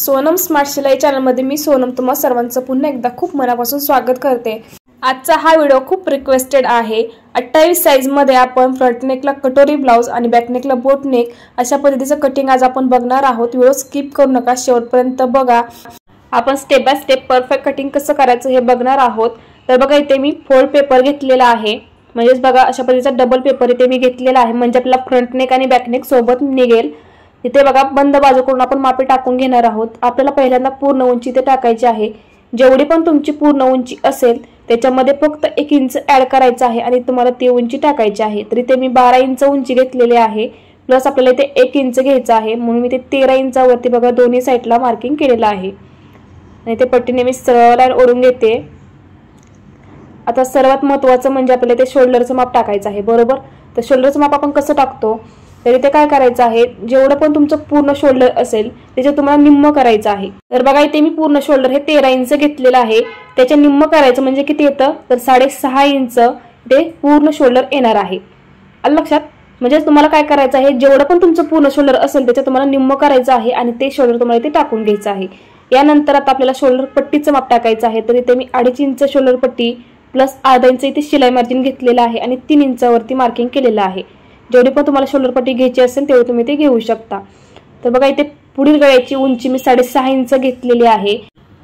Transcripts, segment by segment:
Sonam smart शिलाई चॅनलमध्ये मी सोनम तुम्हा सर्वांचं पुन्हा एकदा खूप मनापासून स्वागत करते। आजचा हा व्हिडिओ खूप रिक्वेस्टेड आहे। 28 साइज मध्ये आपण फ्रंट नेकला कटोरी ब्लाउज आणि बॅक नेकला बोट नेक अशा पद्धतीचं कटिंग आज आपण बघणार आहोत। व्हिडिओ स्किप करू नका, शेवटपर्यंत बघा। आपण step by step perfect cutting कसं करायचं हे बघणार आहोत। तर बघा इथे मी फोल्ड पेपर घेतलेला आहे, म्हणजेच बघा अशा पद्धतीचा डबल पेपर इथे मी घेतलेला आहे, म्हणजे आपला फ्रंट नेक आणि बॅक नेक सोबत निघेल। इथे बघा बंद बाजू करून आपण मापे टाकून घेणार आहोत। आपल्याला पहिल्यांदा पूर्ण उंची इथे टाकायची आहे। जेवढी पण तुमची पूर्ण उंची असेल त्याच्यामध्ये फक्त 1 इंच ऍड करायचं आहे आणि तुम्हाला ती उंची टाकायची आहे। तर इथे मी 12 इंच उंची घेतलेली आहे, प्लस आपल्याला इथे 1 इंच घ्यायचं आहे, म्हणून मी ते 13 इंचावरती बघा दोन्ही साइडला मार्किंग केलेलं आहे। आणि ते पट्टीने मी सरळ लाईन ओढून घेते। आता सर्वात महत्त्वाचं म्हणजे आपल्याला ते शोल्डरचं माप टाकायचं आहे, बरोबर। तर शोल्डरचं माप आपण कसं टाकतो, तर इथे काय करायचं आहे, जेवढं पण तुमचं पूर्ण शोल्डर असेल त्याचे तुम्हाला निम्म करायचं आहे। तर बघा इथे मी पूर्ण शोल्डर हे 13 इंच घेतलेलं आहे, त्याचे निम्म करायचं म्हणजे किती येतं, तर 6.5 इंच ते पूर्ण शोल्डर येणार आहे। आलं लक्षात। म्हणजे तुम्हाला काय करायचं आहे, जेवढं पण तुमचं पूर्ण शोल्डर असेल त्याचे तुम्हाला निम्म करायचं आहे आणि ते शोल्डर तुम्हाला इथे टाकून घ्यायचं आहे। यानंतर आता आपल्याला शोल्डर पट्टीचं माप टाकायचं आहे। तर इथे मी 2.5 इंच शोल्डर पट्टी प्लस अर्धा इंच इथे शिलाई मार्जिन घेतलेलं आहे आणि 3 इंचावरती मार्किंग केलेलं आहे। जेवढी पण तुम्हाला शोल्डर पट्टी घ्यायची असेल तेवढी तुम्ही ते घेऊ शकता। तर बघा इथे पुढील गळ्याची उंची मी 6.5 इंच घेतलेली आहे।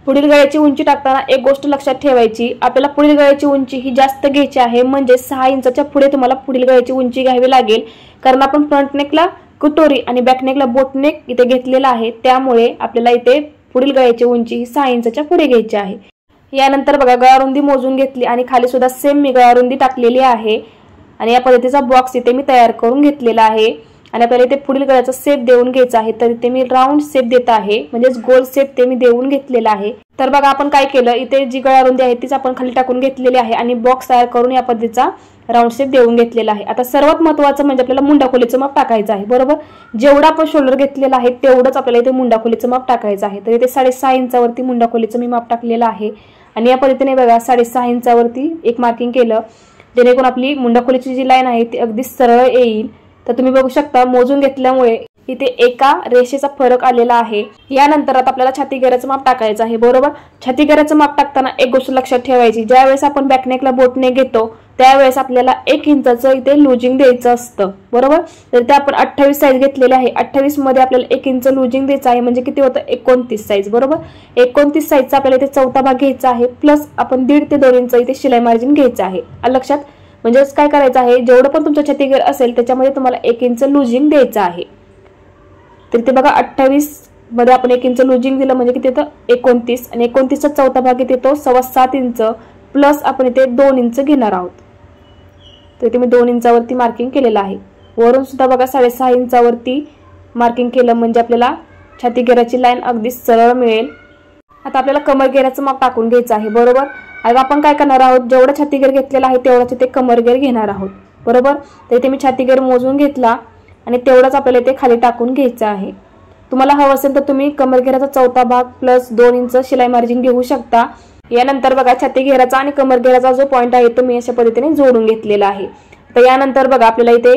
पुढील गळ्याची उंची टाकताना एक गोष्ट लक्षात ठेवायची, आपल्याला पुढील गळ्याची उंची ही जास्त घ्यायची आहे, म्हणजे 6 इंचाच्या पुढे तुम्हाला पुढील गळ्याची उंची घ्यावी लागेल, कारण आपण फ्रंट नेकला कटोरी आणि बॅक नेकला बोट नेक इथे घेतलेला आहे, त्यामुळे आपल्याला इथे पुढील गळ्याची उंची ही 6 इंचाच्या पुढे घ्यायची आहे। यानंतर बघा गळारुंदी मोजून घेतली आणि खाली सुद्धा सेम मी गळारुंदी टाकलेली आहे आणि या पद्धतीचा बॉक्स इथे मी तयार करून घेतलेला आहे। आणि आपल्याला इथे पुढील गळ्याचा शेप देऊन घ्यायचा आहे, तर इथे मी राऊंड शेप देत आहे, म्हणजे गोल शेप ते मी देऊन घेतलेला आहे। तर बघा आपण काय केलं, इथे जी गळारुंदी आहे तीच आपण खाली टाकून घेतलेली आहे आणि बॉक्स तयार करून या पद्धतीचा राऊंड शेप देऊन घेतलेला आहे। आता सर्वात महत्त्वाचं म्हणजे आपल्याला मुंडाखोलीचं माप टाकायचं आहे, बरोबर। जेवढा आपण शोल्डर घेतलेला आहे तेवढंच आपल्याला इथे मुंडाखोलीचं माप टाकायचं आहे। तर इथे 6.5 इंचावरती मुंडाखोलीचं मी माप टाकलेलं आहे आणि या पद्धतीने बघा 6.5 इंचावरती एक मार्किंग केलं, जेणेकरून आपली मुंडाखोलीची जी लाईन आहे ती अगदी सरळ येईल। तर तुम्ही बघू शकता मोजून घेतल्यामुळे इथे एका रेषेचा फरक आलेला आहे। यानंतर आता आपल्याला छाती घेराचं माप टाकायचं आहे, बरोबर। छाती घेराचं माप टाकताना एक गोष्ट लक्षात ठेवायची, ज्यावेळेस आपण बॅक नेकला बोट नेक घेतो त्यावेळेस आपल्याला 1 इंचाचं इथे लुजिंग द्यायचं असतं, बरोबर। तर ते आपण 28 साइज घेतलेले आहे, 28 मध्ये आपल्याला 1 इंच लुजिंग द्यायचं आहे, म्हणजे किती होतं 29 साइज, बरोबर। 29 साइजचा आपल्याला इथे चौथा भाग घ्यायचा आहे, प्लस आपण 1.5 ते 2 इंच इथे शिलाई मार्जिन घ्यायचं आहे। आलं लक्षात। म्हणजेच काय करायचं आहे, जेवढं पण तुमचं छाती घेर असेल त्याच्यामध्ये तुम्हाला 1 इंच लुजिंग द्यायचं आहे। तर इथे बघा 28 मध्ये आपण 1 इंच लुजिंग दिलं म्हणजे किती येतं 29 आणि 29चा चौथा भाग इथे तो 7.25 इंच प्लस आपण इथे 2 इंच घेणार आहोत। तर इथे मी 2 इंचावरती मार्किंग केलेलं आहे। वरून सुद्धा बघा 6.5 इंचावरती मार्किंग केलं म्हणजे आपल्याला छाती घेराची लाईन अगदी सरळ मिळेल। आता आपल्याला कमर घेराचं माप टाकून घ्यायचं आहे, बरोबर। आता आपण काय करणार आहोत, जेवढा छाती घेर घेतलेला आहे तेवढाच इथे कमर घेर घेणार आहोत, बरोबर। तर इथे मी छाती घेर मोजून घेतला आणि तेवढाच आपल्याला इथे खाली टाकून घ्यायचं आहे। तुम्हाला हवं असेल तर तुम्ही कमर घेराचा चौथा भाग प्लस 2 इंच शिलाई मार्जिन घेऊ शकता। यानंतर बघा छाती घेराचा आणि कमर घेराचा जो पॉइंट आहे तो मी अशा पद्धतीने जोडून घेतलेला आहे। तर यानंतर बघा आपल्याला इथे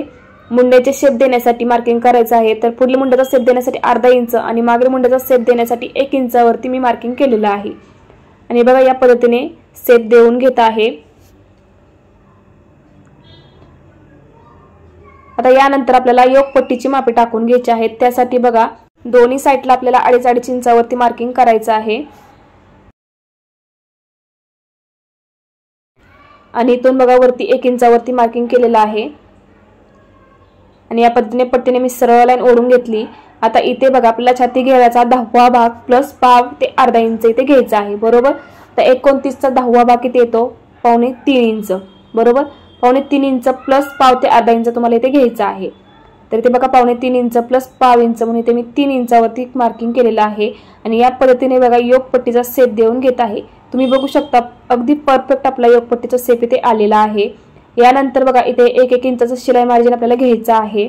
मुंड्याचे शेप देण्यासाठी मार्किंग करायचं आहे। तर पुढील मुंड्याचा शेप देण्यासाठी अर्धा इंच आणि मागील मुंड्याचा शेप देण्यासाठी 1 इंचावरती मी मार्किंग केलेलं आहे आणि बघा या पद्धतीने शेप देऊन घेत आहे। आता यानंतर आपल्याला योक पट्टीची मापे टाकून घ्यायची आहेत। त्यासाठी बघा दोन्ही साइडला आपल्याला 2.5 इंचावरती मार्किंग करायचं आहे आणि इथून बघा वरती 1 इंचावरती मार्किंग केलेलं आहे आणि या पद्धतीने पट्टीने मी सरळ लाईन ओढून घेतली। आता इथे बघा आपल्याला छाती घेराचा 10वा भाग प्लस पाव ते अर्धा इंच इथे घ्यायचा आहे, बरोबर। तर 29चा 10वा भाग किती येतो 3.25 इंच, बरोबर। 3.25 इंच प्लस पाव ते अर्धा इंच तुम्हाला इथे घ्यायचं आहे। तर इथे बघा 3.25 इंच प्लस पाव इंच म्हणून इथे मी 3 इंचावरती मार्किंग केलेलं आहे आणि या पद्धतीने बघा योक पट्टीचा शेप देऊन घेत आहे। तुम्ही बघू शकता अगदी परफेक्ट आपला योक पट्टीचा शेप इथे आलेला आहे। यानंतर बघा इथे 1 इंचाचं शिलाई मार्जिन आपल्याला घ्यायचं आहे।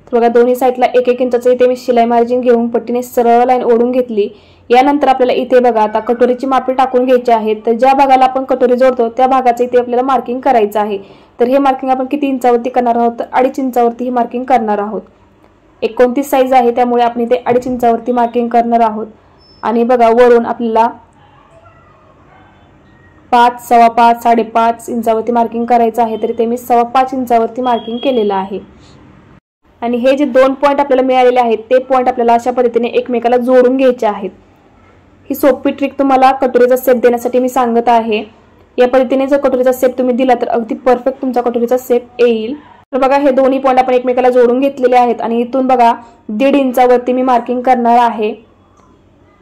तर बघा दोन्ही साईडला 1-1 इंचाचं इथे मी शिलाई मार्जिन घेऊन पट्टीने सरळ लाईन ओढून घेतली। यानंतर आपल्याला इथे बघा आता कटोरीची मापे टाकून घ्यायची आहेत। तर ज्या भागाला आपण कटोरी जोडतो त्या भागाचं इथे आपल्याला मार्किंग करायचं आहे। तर हे मार्किंग आपण किती इंचावरती करणार आहोत, तर 2.5 इंचावरती ही मार्किंग करणार आहोत। 29 साईज आहे त्यामुळे आपण इथे 2.5 इंचावरती मार्किंग करणार आहोत। आणि बघा वरून आपल्याला 5, 5.25, 5.5 इंचावरती मार्किंग करायचं आहे। तर इथे मी 5.25 इंचावरती मार्किंग केलेलं आहे। आणि हे जे 2 पॉइंट आपल्याला मिळालेले आहेत ते पॉइंट आपल्याला अशा पद्धतीने एकमेकाला जोडून घ्यायचे आहेत। ही सोपी ट्रिक तुम्हाला कटोरीचा शेप देण्यासाठी मी सांगत आहे। या पद्धतीने जर कटोरीचा शेप तुम्ही दिला तर अगदी परफेक्ट तुमचा कटोरीचा शेप येईल। तर बघा हे दोन्ही पॉइंट आपण एकमेकाला जोडून घेतलेले आहेत आणि इथून बघा 1.5 इंचावरती मी मार्किंग करणार आहे।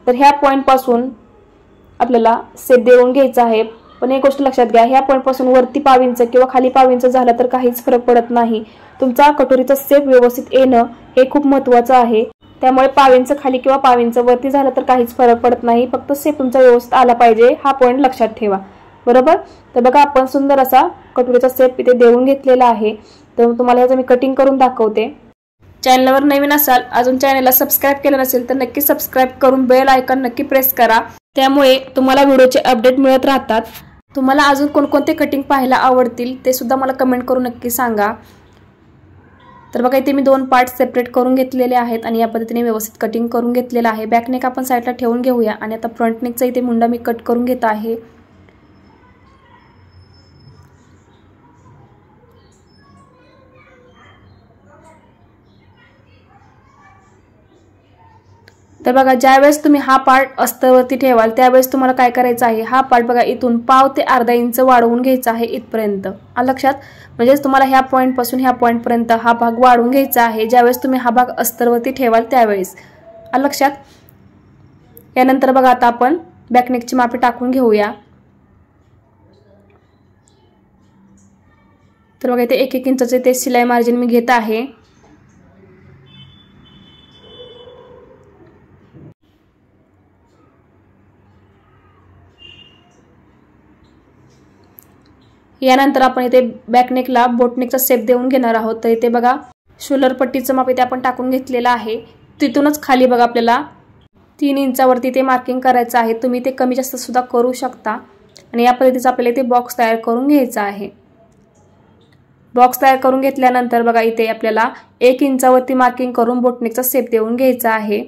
तर ह्या पॉइंट पासून आपल्याला शेप देऊन घ्यायचा आहे। पण एक गोष्ट लक्षात घ्या, ह्या पॉइंट पासून वरती 1.5 इंच किंवा खाली 1.5 इंच झाला तर काहीच फरक पडत नाही। तुमचा कटोरीचा शेप व्यवस्थित येणं हे खूप महत्त्वाचं आहे। त्यामुळे 1.5 इंच खाली किंवा 1.5 इंच वरती झालं तर काहीच फरक पडत नाही, फक्त शेप तुमचा व्यवस्थित आला पाहिजे हा पॉइंट लक्षात ठेवा, बरोबर। तर बघा आपण सुंदर असा कटोरीचा शेप इथे देऊन घेतलेला आहे। तर तुम्हाला ह्याचं मी कटिंग करून दाखवते। चॅनलवर नवीन असाल, अजून चॅनलला सबस्क्राइब केलं नसेल तर नक्की सबस्क्राइब करून बेल आयकॉन नक्की प्रेस करा, त्यामुळे तुम्हाला व्हिडिओचे अपडेट मिळत राहतात। तुम्हाला अजून कोणकोणते कटिंग पाहायला आवडतील ते सुद्धा मला कमेंट करून नक्की सांगा। तर बघा इथे मी 2 पार्ट सेपरेट करून घेतलेले आहेत आणि या पद्धतीने व्यवस्थित कटिंग करून घेतलेला आहे। बॅक नेक आपण साईडला ठेवून घेऊया आणि आता फ्रंट नेकचा इथे मुंडा मी कट करून घेत आहे। तर बघा ज्यावेळेस तुम्ही हा पार्ट अस्तरवरती ठेवाल त्यावेळेस तुम्हाला काय करायचं आहे, हा पार्ट बघा इथून 1.5 ते अर्धा इंच वाढवून घ्यायचा आहे इथपर्यंत, लक्षात। म्हणजेच तुम्हाला ह्या पॉइंट पासून ह्या पॉइंट पर्यंत हा भाग वाढवून घ्यायचा आहे ज्यावेळेस तुम्ही हा भाग अस्तरवरती ठेवाल त्यावेळेस, लक्षात। यानंतर बघा आता आपण बॅकनेकची मापे टाकून घेऊया। तर बघा इथे 1-1 इंचाचे ते शिलाई मार्जिन मी घेत आहे। यानंतर आपण इथे बॅकनेकला बोटनेकचा शेप देऊन घेणार आहोत। तर इथे बघा शोल्डर पट्टीचं माप इथे आपण टाकून घेतलेलं आहे। तिथूनच खाली बघा आपल्याला 3 इंचावरती ते मार्किंग करायचं आहे। तुम्ही ते कमी जास्त सुद्धा करू शकता। आणि या पद्धतीचा आपल्याला इथे बॉक्स तयार करून घ्यायचा आहे। बॉक्स तयार करून घेतल्यानंतर बघा इथे आपल्याला 1 इंचावरती मार्किंग करून बोटनेकचा शेप देऊन घ्यायचा आहे।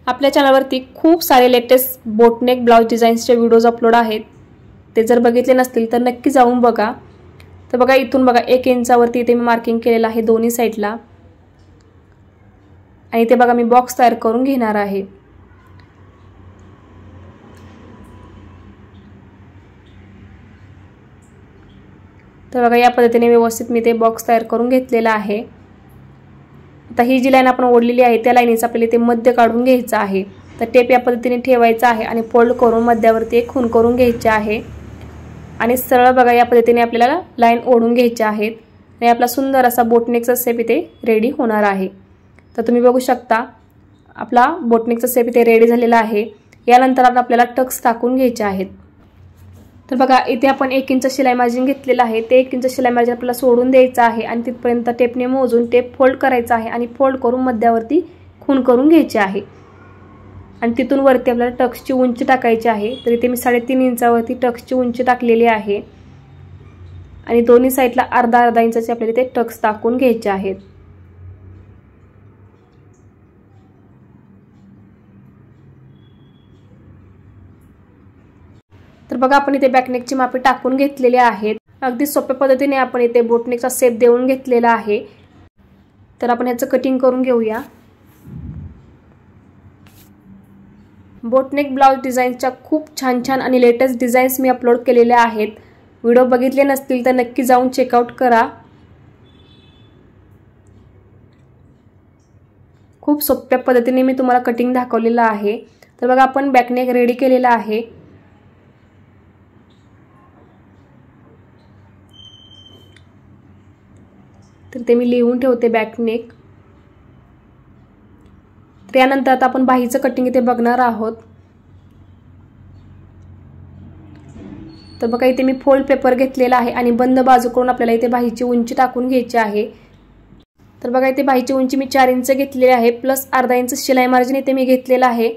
आपल्या चॅनलवरती खूप सारे लेटेस्ट बोटनेक ब्लाउज डिझाईन्सचे व्हिडिओज अपलोड आहेत, ते जर बघितले नसतील तर नक्की जाऊन बघा। तर बघा इथून बघा 1 इंचावरती इथे मी मार्किंग केलेलं आहे दोन्ही साईडला आणि इथे बघा मी बॉक्स तयार करून घेणार आहे। तर बघा या पद्धतीने व्यवस्थित मी ते बॉक्स तयार करून घेतलेला आहे। आता ही जी लाईन आपण ओढलेली आहे त्या लाईनीचा आपल्याला इथे मध्य काढून घ्यायचा आहे। तर टेप या पद्धतीने ठेवायचा आहे आणि फोल्ड करून मध्यावरती एक खूण करून घ्यायचे आहे आणि सरळ बघा या पद्धतीने आपल्याला लाईन ओढून घ्यायची आहेत आणि आपला सुंदर असा बोटनेकचा शेप इथे रेडी होणार आहे। तर तुम्ही बघू शकता आपला बोटनेकचा शेप इथे रेडी झालेला आहे। यानंतर आता आपल्याला टक्स टाकून घ्यायचे आहेत। तर बघा इथे आपण 1 इंच शिलाई मार्जिन घेतलेलं आहे, ते 1 इंच शिलाई मार्जिन आपल्याला सोडून द्यायचं आहे आणि तिथपर्यंत टेपने मोजून टेप फोल्ड करायचा आहे आणि फोल्ड करून मध्यावरती खूण करून घ्यायची आहे आणि तिथून वरती आपल्याला टक्सची उंची टाकायची आहे। तर इथे मी 3.5 इंचावरती टक्सची उंची टाकलेली आहे आणि दोन्ही साईडला अर्धा इंचाचे आपल्याला इथे टक्स टाकून घ्यायचे आहेत। तर बघा आपण इथे बॅकनेकची मापे टाकून घेतलेली आहेत। अगदी सोप्या पद्धतीने आपण इथे बोटनेकचा शेप देऊन घेतलेला आहे। तर आपण ह्याचं कटिंग करून घेऊया। बोटनेक ब्लाउज डिझाईनच्या खूप छान छान आणि लेटेस्ट डिझाईन्स मी अपलोड केलेल्या आहेत। व्हिडिओ बघितले नसतील तर नक्की जाऊन चेकआउट करा। खूप सोप्या पद्धतीने मी तुम्हाला कटिंग दाखवलेलं आहे। तर बघा आपण बॅकनेक रेडी केलेला आहे। तर ते मी लिहून ठेवते बॅकनेक। तर यानंतर आता आपण बाहीचं कटिंग इथे बघणार आहोत। तर बघा इथे मी फोल्ड पेपर घेतलेला आहे आणि बंद बाजूकडून आपल्याला इथे बाहीची उंची टाकून घ्यायची आहे। तर बघा इथे बाहीची उंची मी 4 इंच घेतलेली आहे प्लस अर्धा इंच शिलाई मार्जिन इथे मी घेतलेला आहे,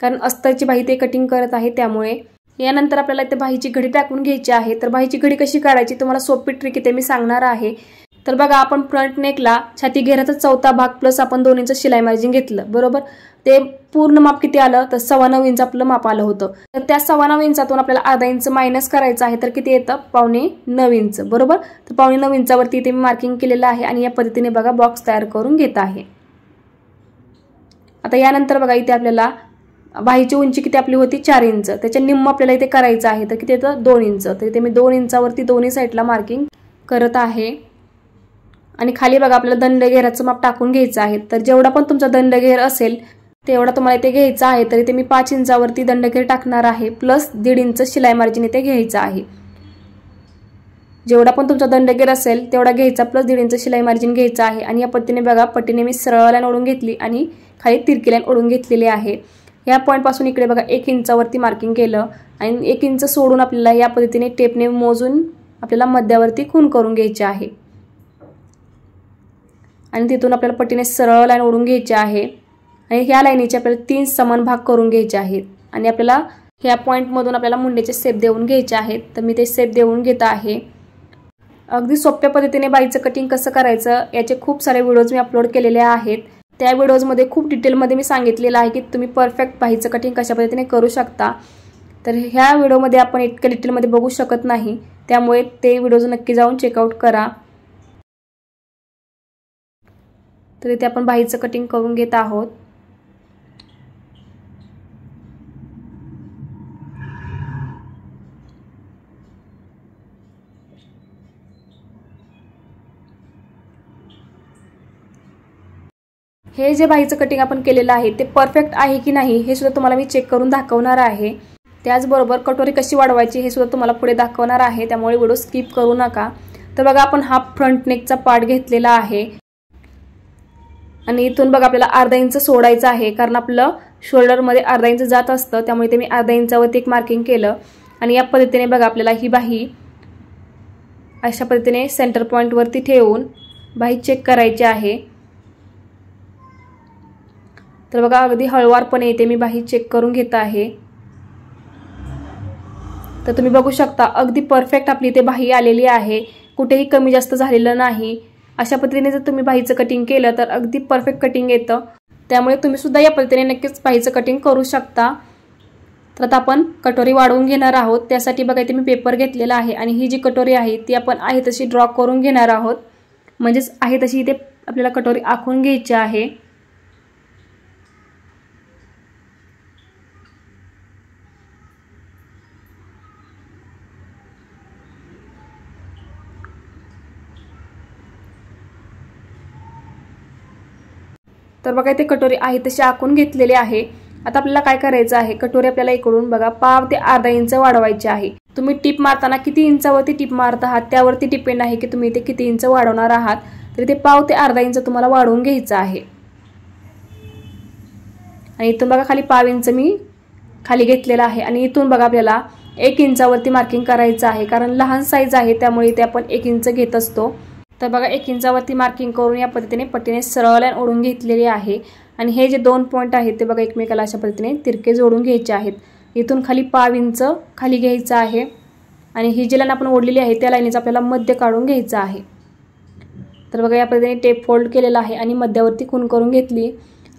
कारण अस्तरची बाही ते कटिंग करत आहे त्यामुळे. यानंतर आपल्याला इथे बाहीची घडी टाकून घ्यायची आहे. तर बाहीची घडी कशी काढायची तुम्हाला सोपी ट्रिक इथे मी सांगणार आहे. तर बघा आपण फ्रंट नेकला छाती घेराचा चौथा भाग प्लस आपण 2 इंच शिलाई मार्जिन घेतलं बरोबर. ते पूर्ण माप किती आलं तर 9.25 इंच आपलं माप आलं होतं. तर त्या 9.25 इंचातून आपल्याला अर्धा इंच मायनस करायचं आहे. तर किती येतं 8.25 इंच बरोबर. तर 8.25 इंचावरती इथे मी मार्किंग केलेलं आहे आणि या पद्धतीने बघा बॉक्स तयार करून घेत आहे. आता यानंतर बघा इथे आपल्याला बाहीची उंची किती आपली होती 4 इंच, त्याच्या निम्म आपल्याला इथे करायचं आहे. तर किती येतं 2 इंच. तर इथे मी 2 इंचावरती दोन्ही साईडला मार्किंग करत आहे. आणि खाली बघा आपल्याला दंडघेराचं माप टाकून घ्यायचं आहे. तर जेवढा पण तुमचा दंडघेर असेल तेवढा तुम्हाला इथे घ्यायचा आहे. तर इथे मी 5 इंचावरती दंडघेर टाकणार आहे प्लस 1.5 इंच शिलाई मार्जिन इथे घ्यायचं आहे. जेवढा पण तुमचा दंडघेर असेल तेवढा घ्यायचा प्लस 1.5 इंच शिलाई मार्जिन घ्यायचं आहे. आणि या पद्धतीने बघा पट्टीने मी सरळ लाईन ओढून घेतली आणि खाली तिरकी लाईन ओढून घेतलेली आहे. या पॉइंट पासून इकडे बघा 1 इंचावरती मार्किंग केलं आणि 1 इंच सोडून आपल्याला या पद्धतीने टेपने मोजून आपल्याला मध्यावरती खूण करून घ्यायची आहे. आणि तिथून आपल्याला पट्टीने सरळ लाईन ओढून घ्यायची आहे. आणि ह्या लाईनीचे आपल्याला 3 समान भाग करून घ्यायचे आहेत. आणि आपल्याला ह्या पॉईंटमधून आपल्याला मुंडेचे शेप देऊन घ्यायचे आहेत. तर मी ते शेप देऊन घेत आहे. अगदी सोप्या पद्धतीने बाहीचं कटिंग कसं करायचं याचे खूप सारे व्हिडिओज मी अपलोड केलेले आहेत. त्या व्हिडिओजमध्ये खूप डिटेलमध्ये मी सांगितलेलं आहे की तुम्ही परफेक्ट बाहीचं कटिंग कशा पद्धतीने करू शकता. तर ह्या व्हिडिओमध्ये आपण इतक्या डिटेलमध्ये बघू शकत नाही, त्यामुळे ते व्हिडिओज नक्की जाऊन चेकआउट करा. तर इथे आपण बाहीचं कटिंग करून घेत आहोत. हे जे बाहीचं कटिंग आपण केलेलं आहे ते परफेक्ट आहे की नाही हे सुद्धा तुम्हाला मी चेक करून दाखवणार आहे. त्याचबरोबर कटोरी कशी वाढवायची हे सुद्धा तुम्हाला पुढे दाखवणार आहे, त्यामुळे व्हिडिओ स्किप करू नका. तर बघा आपण हा फ्रंट नेकचा पार्ट घेतलेला आहे आणि इथून बघा आपल्याला अर्धा इंच सोडायचं आहे, कारण आपलं शोल्डरमध्ये अर्धा इंच जात असतं, त्यामुळे ते मी अर्धा इंचावरती एक मार्किंग केलं. आणि या पद्धतीने बघा आपल्याला ही बाही अशा पद्धतीने सेंटर पॉईंटवरती ठेवून बाही चेक करायची आहे. तर बघा अगदी हळूवारपणे इथे मी बाही चेक करून घेत आहे. तर तुम्ही बघू शकता अगदी परफेक्ट आपली इथे बाही आलेली आहे, कुठेही कमी जास्त झालेलं नाही. अशा पद्धतीने जर तुम्ही बाहीचं कटिंग केलं तर अगदी परफेक्ट कटिंग येतं, त्यामुळे तुम्ही सुद्धा या पद्धतीने नक्कीच बाहीचं कटिंग करू शकता. तर आता आपण कटोरी वाढवून घेणार आहोत. त्यासाठी बघा इथे मी पेपर घेतलेला आहे आणि ही जी कटोरी आहे ती आपण आहे तशी ड्रॉ करून घेणार आहोत, म्हणजेच आहे तशी इथे आपल्याला कटोरी आखून घ्यायची आहे. तर बघा इथे कटोरी आहे तशी आखून घेतलेली आहे. आता आपल्याला काय करायचं आहे, कटोरी आपल्याला इकडून बघा पाव ते अर्धा इंच वाढवायची आहे. तुम्ही टिप मारताना किती इंचावरती टिप मारत आहात त्यावरती डिपेंड आहे की तुम्ही इथे किती इंच वाढवणार आहात. तर इथे पाव ते अर्धा इंच तुम्हाला वाढवून घ्यायचं आहे. आणि इथून बघा खाली पाव इंच मी खाली घेतलेला आहे. आणि इथून बघा आपल्याला 1 इंचावरती मार्किंग करायचं आहे, कारण लहान साईज आहे त्यामुळे इथे आपण 1 इंच घेत असतो. तर बघा 1 इंचावरती मार्किंग करून या पद्धतीने पट्टीने सरळ लाईन ओढून घेतलेली आहे. आणि हे जे 2 पॉईंट आहेत ते बघा एकमेकाला अशा पद्धतीने तिरके जोडून घ्यायचे आहेत. इथून खाली पाव इंच खाली घ्यायचं आहे आणि ही जी लाईन आपण ओढलेली आहे त्या लाईनीचं आपल्याला मध्य काढून घ्यायचं आहे. तर बघा या पद्धतीने टेप फोल्ड केलेला आहे आणि मध्यावरती खूण करून घेतली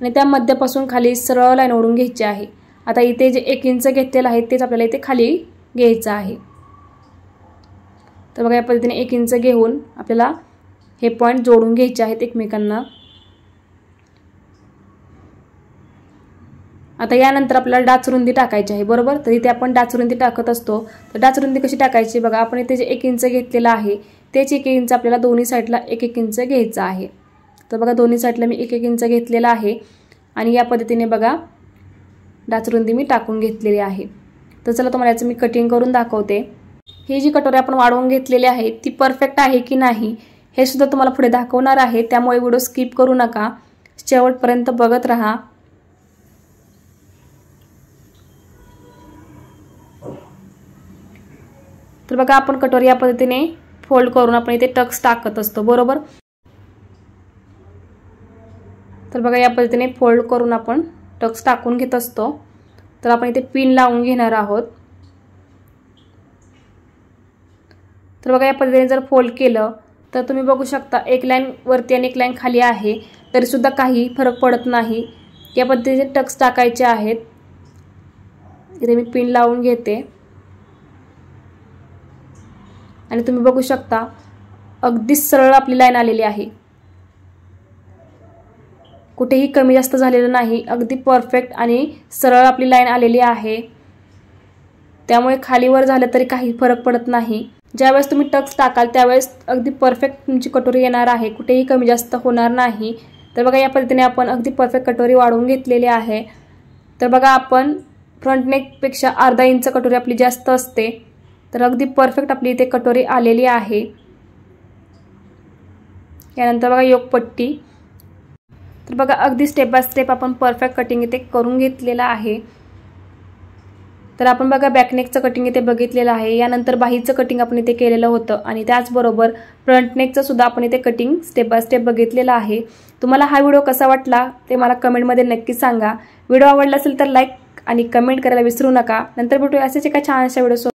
आणि त्या मध्यापासून खाली सरळ लाईन ओढून घ्यायची आहे. आता इथे जे 1 इंच घेतलेलं आहे तेच आपल्याला इथे खाली घ्यायचं आहे. तर बघा या पद्धतीने 1 इंच घेऊन आपल्याला हे पॉईंट जोडून घ्यायचे आहेत एकमेकांना. आता यानंतर आपल्याला डाचरुंदी टाकायची आहे बरोबर. तर इथे आपण डाचरुंदी टाकत असतो. तर डाचरुंदी कशी टाकायची बघा, आपण इथे जे 1 इंच घेतलेलं आहे तेच 1 इंच आपल्याला दोन्ही साईडला 1-1 इंच घ्यायचं आहे. तर बघा दोन्ही साईडला मी 1-1 इंच घेतलेला आहे आणि या पद्धतीने बघा डाचरुंदी मी टाकून घेतलेली आहे. तर चला तुम्हाला याचं मी कटिंग करून दाखवते. ही जी कटोरी आपण वाढवून घेतलेली आहे ती परफेक्ट आहे की नाही हे सुद्धा तुम्हाला पुढे दाखवणार आहे, त्यामुळे व्हिडिओ स्किप करू नका, शेवटपर्यंत बघत राहा. तर बघा आपण कटोरी या पद्धतीने फोल्ड करून आपण इथे टक्स टाकत असतो बरोबर. तर बघा या पद्धतीने फोल्ड करून आपण टक्स टाकून घेत असतो. तर आपण इथे पिन लावून घेणार आहोत. तर बघा या पद्धतीने जर फोल्ड केलं तर तुम्ही बघू शकता एक लाईन वरती आणि एक लाईन खाली आहे, तरी सुद्धा काही फरक पडत नाही. या पद्धतीने टक्स टाकायचे आहेत. इथे मी पिन लावून घेते आणि तुम्ही बघू शकता अगदी सरळ आपली लाईन आलेली आहे. कुठेही कमी जास्त झालेलं नाही, अगदी परफेक्ट आणि सरळ आपली लाईन आलेली आहे. त्यामुळे खाली वर झालं तरी काही फरक पडत नाही. ज्यावेळेस तुम्ही टक्स टाकाल त्यावेळेस अगदी परफेक्ट तुमची कटोरी येणार आहे, कुठेही कमी जास्त होणार नाही. तर बघा या पद्धतीने आपण अगदी परफेक्ट कटोरी वाढवून घेतलेली आहे. तर बघा आपण फ्रंट नेकपेक्षा अर्धा इंच कटोरी आपली जास्त असते. तर अगदी परफेक्ट आपली इथे कटोरी आलेली आहे. यानंतर बघा योकपट्टी. तर बघा अगदी स्टेप बाय स्टेप आपण परफेक्ट कटिंग इथे करून घेतलेला आहे. तर आपण बघा बॅकनेकचं कटिंग इथे बघितलेलं आहे. यानंतर बाहीचं कटिंग आपण इथे केलेलं होतं आणि त्याचबरोबर फ्रंट नेकचं सुद्धा आपण इथे कटिंग स्टेप बाय स्टेप बघितलेलं आहे. तुम्हाला हा व्हिडिओ कसा वाटला ते मला कमेंटमध्ये नक्की सांगा. व्हिडिओ आवडला असेल तर लाईक आणि कमेंट करायला विसरू नका. नंतर भेटूया असेच एका छानशा व्हिडिओ